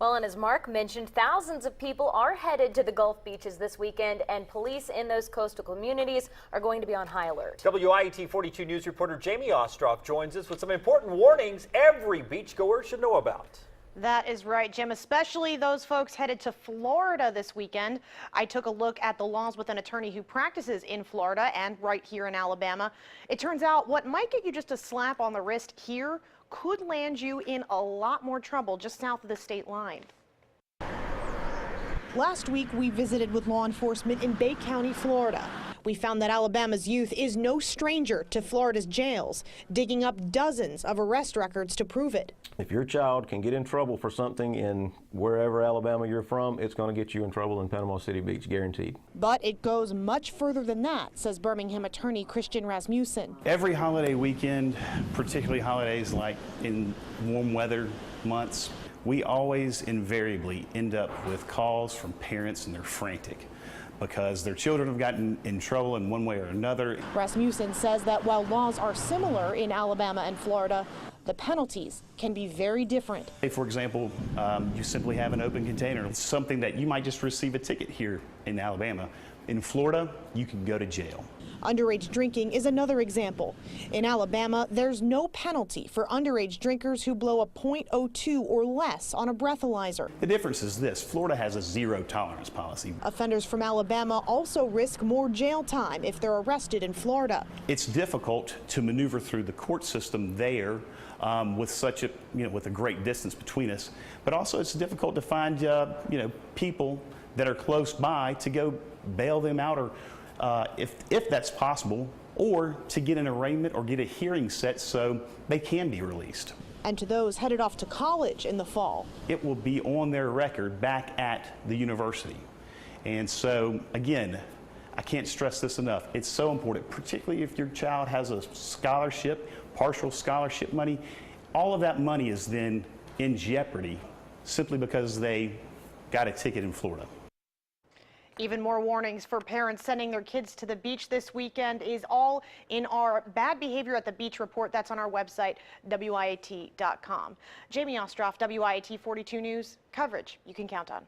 Well, and as Mark mentioned, thousands of people are headed to the Gulf beaches this weekend, and police in those coastal communities are going to be on high alert. WIET 42 News reporter Jamie Ostroff joins us with some important warnings every beachgoer should know about. That is right, Jim, especially those folks headed to Florida this weekend. I took a look at the laws with an attorney who practices in Florida and right here in Alabama. It turns out what might get you just a slap on the wrist here could land you in a lot more trouble just south of the state line. Last week, we visited with law enforcement in Bay County, Florida. We found that Alabama's youth is no stranger to Florida's jails, digging up dozens of arrest records to prove it. If your child can get in trouble for something in wherever Alabama you're from, it's going to get you in trouble in Panama City Beach, guaranteed. But it goes much further than that, says Birmingham attorney Christian Rasmussen. Every holiday weekend, particularly holidays like in warm weather months, we always invariably end up with calls from parents and they're frantic because their children have gotten in trouble in one way or another. Rasmussen says that while laws are similar in Alabama and Florida, the penalties can be very different. For example, you simply have an open container. It's something that you might just receive a ticket here in Alabama. In Florida, you can go to jail. Underage drinking is another example. In Alabama, there's no penalty for underage drinkers who blow a .02 or less on a breathalyzer. The difference is this: Florida has a zero tolerance policy. Offenders from Alabama also risk more jail time if they're arrested in Florida. It's difficult to maneuver through the court system there with such a, with a great distance between us, but also it's difficult to find, people that are close by to go bail them out, or if that's possible, or to get an arraignment or get a hearing set so they can be released. And to those headed off to college in the fall, it will be on their record back at the university. And so, again, I can't stress this enough. It's so important, particularly if your child has a scholarship, partial scholarship money. All of that money is then in jeopardy simply because they got a ticket in Florida. Even more warnings for parents sending their kids to the beach this weekend is all in our Bad Behavior at the Beach report. That's on our website, WIAT.com. Jamie Ostroff, WIAT 42 News, coverage you can count on.